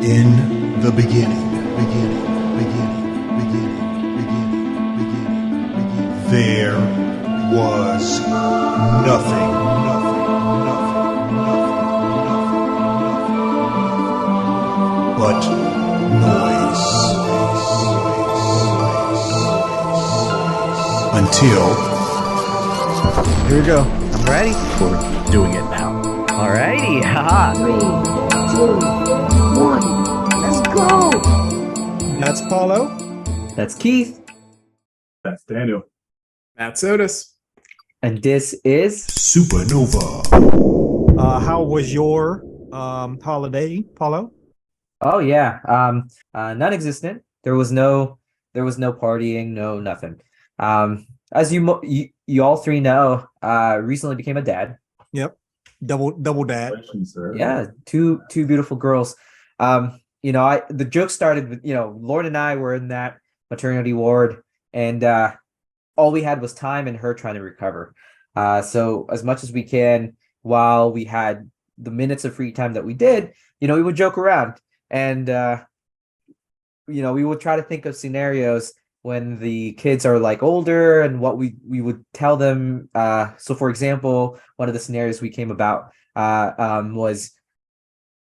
In the beginning, there was nothing, but noise. Until Here we go. I'm ready. We're doing it now. Alrighty, haha. 3, 2, 1. Let's go! That's Paulo. That's Keith, That's Daniel. That's Otis. and this is SupaKnowVa. How was your holiday, Paulo? oh yeah, non-existent. There was no partying, no nothing. As you all three know, recently became a dad. Yep. Double dad. Congratulations, sir. Yeah, two beautiful girls. The joke started with, Lauren and I were in that maternity ward, and all we had was time and her trying to recover. So as much as we can, while we had the minutes of free time that we did, we would joke around, and we would try to think of scenarios when the kids are like older and what we would tell them. So for example, one of the scenarios we came about was,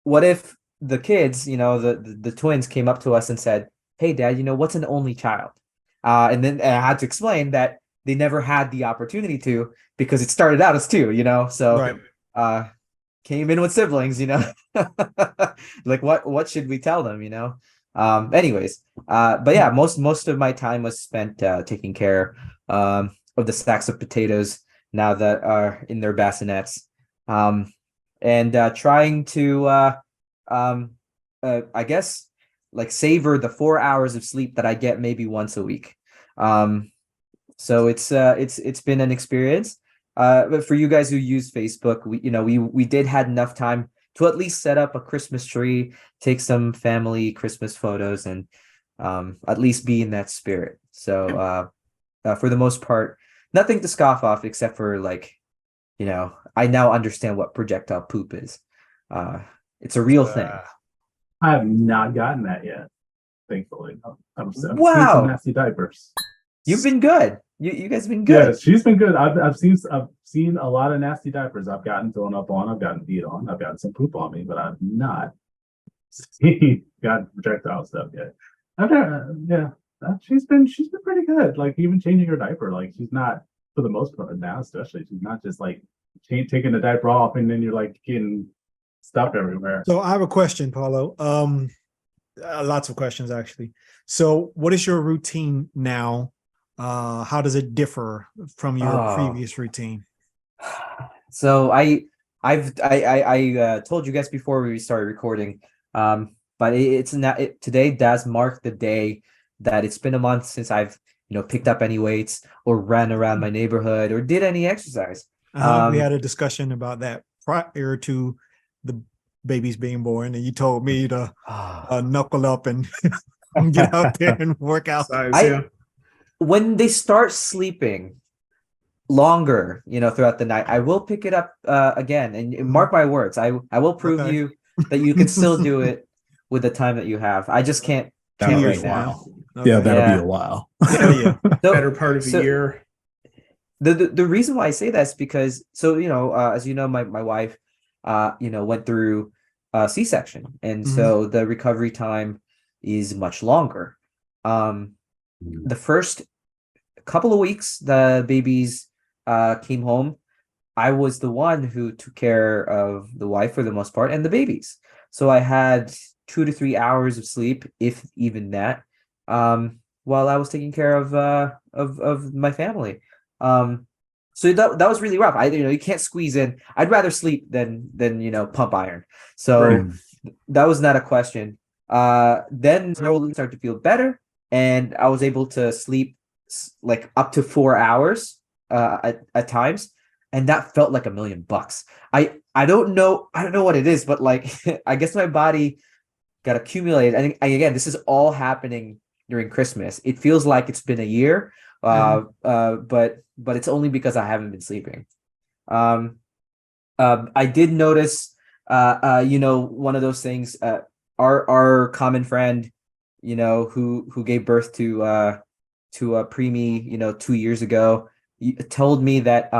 what if the kids, the twins came up to us and said, "Hey dad, what's an only child?" And then I had to explain that they never had the opportunity to, because it started out as two, so Right. came in with siblings, like what should we tell them, anyways, but yeah, most of my time was spent taking care of the sacks of potatoes now that are in their bassinets, and trying to I guess, like, savor the 4 hours of sleep that I get maybe once a week. So it's been an experience. But for you guys who use Facebook, we did had enough time to at least set up a Christmas tree, take some family Christmas photos, and at least be in that spirit. So for the most part, nothing to scoff off except for, like, I now understand what projectile poop is. It's a real thing. I have not gotten that yet, thankfully. I've seen Wow. some nasty diapers. You've been good. You guys have been good. Yeah, she's been good. I've seen a lot of nasty diapers. I've gotten thrown up on. I've gotten beat on. I've gotten some poop on me, but I've not gotten projectile stuff yet. She's been pretty good. Like, even changing her diaper, like, she's not, for the most part now, especially, she's not just like taking the diaper off and then you're like getting stuff everywhere. So I have a question, Paulo. Lots of questions actually. So what is your routine now? How does it differ from your previous routine? So I told you guys before we started recording, but it's not today does mark the day that it's been a month since I've picked up any weights or ran around my neighborhood or did any exercise. We had a discussion about that prior to the babies being born, and you told me to knuckle up and get out there and work out. When they start sleeping longer, throughout the night, I will pick it up again. And mark my words, I will prove you that you can still do it with the time that you have. I just can't right now. Okay. Yeah, that'll be a while. Yeah. Better part of a year. The reason why I say that is because, as you know, my wife, went through a C-section, and so the recovery time is much longer. The first couple of weeks the babies came home, I was the one who took care of the wife for the most part and the babies. So I had 2 to 3 hours of sleep, if even that, while I was taking care of my family. So that was really rough. You can't squeeze in. I'd rather sleep than pump iron. So that was not a question. Then I started to feel better, and I was able to sleep like up to 4 hours at times, and that felt like $1,000,000. I don't know what it is, but like I guess my body got accumulated. I think again, this is all happening during Christmas. It feels like it's been a year, but it's only because I haven't been sleeping. I did notice, one of those things. our common friend, who gave birth to a preemie, 2 years ago, told me that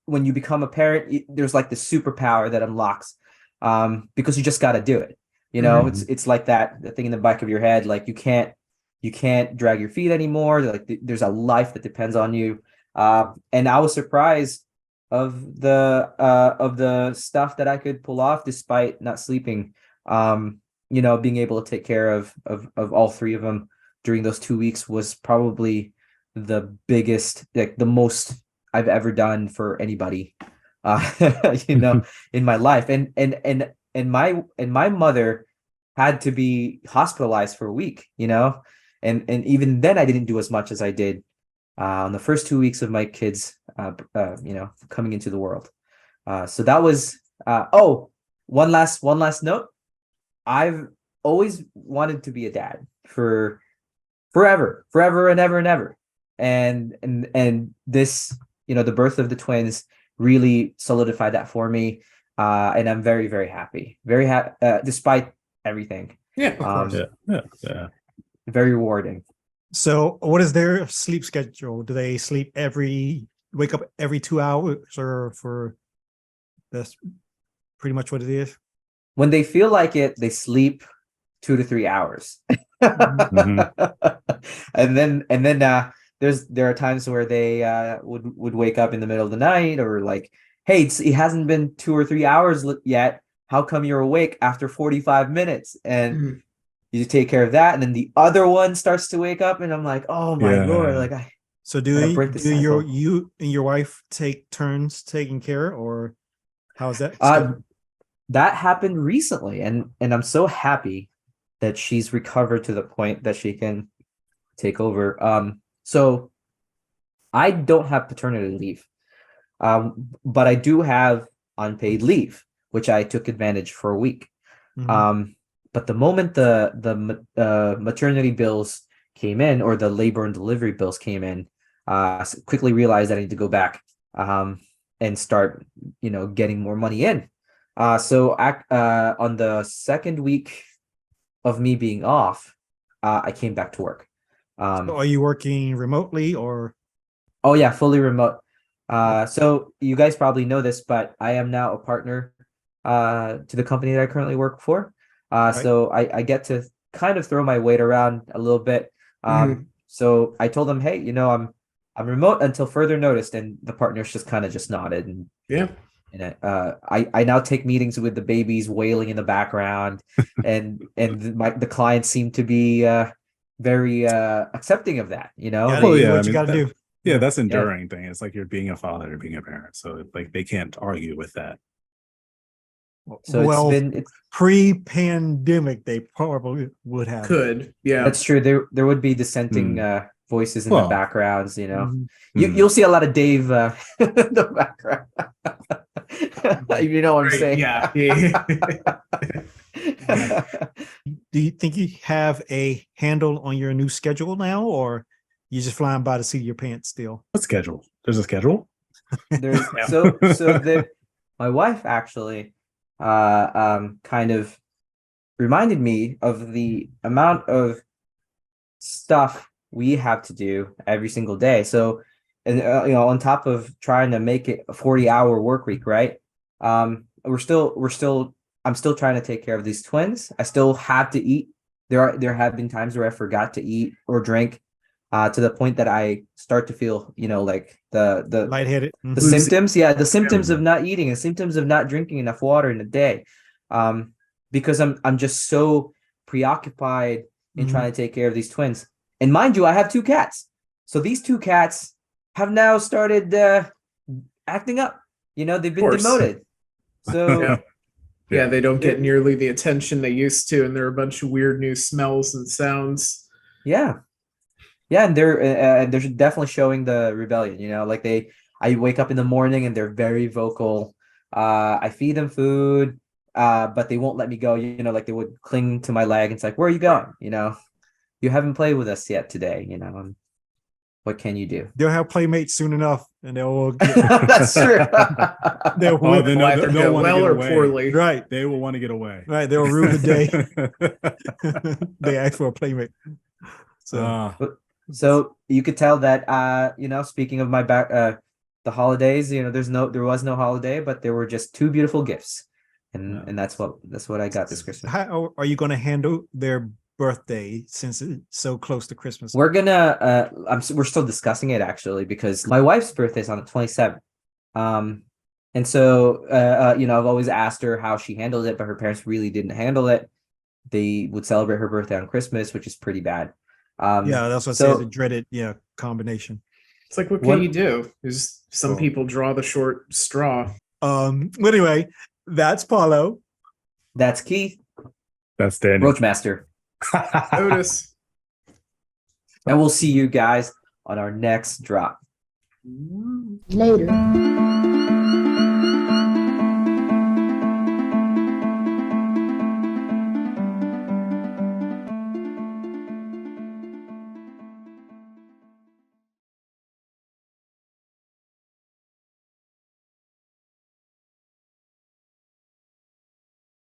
when you become a parent, there's like this superpower that unlocks, because you just got to do it. It's like that the thing in the back of your head, like you can't drag your feet anymore. Like there's a life that depends on you. And I was surprised of the stuff that I could pull off despite not sleeping. Being able to take care of all three of them during those 2 weeks was probably the biggest, like the most I've ever done for anybody, in my life. And my mother had to be hospitalized for a week, and even then I didn't do as much as I did on the first 2 weeks of my kids, coming into the world. So that was, one last note. I've always wanted to be a dad for forever and ever and ever. And this, the birth of the twins really solidified that for me. And I'm very, very happy, despite everything. Yeah, of course. Yeah. Very rewarding. So what is their sleep schedule? Do they wake up every 2 hours, or for that's pretty much what it is? When they feel like it, they sleep 2 to 3 hours. And then there are times where they would wake up in the middle of the night, or like, hey, it hasn't been 2 or 3 hours yet. How come you're awake after 45 minutes? And you take care of that, and then the other one starts to wake up, and I'm like, oh my Lord, like So do you and your wife take turns taking care, or how's that? That happened recently, and I'm so happy that she's recovered to the point that she can take over. So I don't have paternity leave, but I do have unpaid leave, which I took advantage for a week. But the moment the maternity bills came in, or the labor and delivery bills came in, quickly realized I need to go back and start, getting more money in. So on the second week of me being off, I came back to work. So are you working remotely, or? Oh yeah, fully remote. So you guys probably know this, but I am now a partner to the company that I currently work for. So I get to kind of throw my weight around a little bit. So I told them, hey, I'm remote until further notice, and the partners just nodded. And and I now take meetings with the babies wailing in the background, and the clients seem to be very accepting of that. What you got to do. Yeah, that's enduring thing. It's like you're being a father or being a parent, so like they can't argue with that. So it's pre-pandemic, they probably would have. That's true. There would be dissenting voices in the backgrounds. You'll see a lot of Dave in the background. You know what I'm saying? Yeah. Do you think you have a handle on your new schedule now, or you just flying by the seat of your pants still? What schedule? There's a schedule. My wife actually kind of reminded me of the amount of stuff we have to do every single day. So, and on top of trying to make it a 40-hour work week, right? I'm still trying to take care of these twins. I still have to eat. There have been times where I forgot to eat or drink, to the point that I start to feel, like the lightheaded, the symptoms. Yeah, the symptoms of not eating and symptoms of not drinking enough water in a day, because I'm just so preoccupied in trying to take care of these twins. And mind you, I have 2 cats. So these 2 cats have now started acting up. They've been demoted. So they don't get nearly the attention they used to, and there are a bunch of weird new smells and sounds. Yeah, and they're definitely showing the rebellion. Like I wake up in the morning and they're very vocal. I feed them food, but they won't let me go. Like they would cling to my leg. It's like, where are you going? You haven't played with us yet today. what can you do? They'll have playmates soon enough, and they'll get, That's true. they'll Oh, win. then Either they'll go want to well get or away. poorly. Right, They will want to get away. right. They'll rue the day they ask for a playmate. So Ah, So you could tell that speaking of my the holidays, there was no holiday, but there were just two beautiful gifts. Yeah. And that's what I got this Christmas. how are you going to handle their birthday since it's so close to Christmas? We're gonna we're still discussing it actually because my wife's birthday is on the 27th. And so I've always asked her how she handled it, but her parents really didn't handle it. They would celebrate her birthday on Christmas, which is pretty bad. Yeah, that's what I so- say. The dreaded, combination. It's like, what What- can you do? Is some Well- people draw the short straw. Anyway, that's Paulo. That's Keith, that's Daniel. Otis. Roachmaster. And we'll see you guys on our next drop. Later.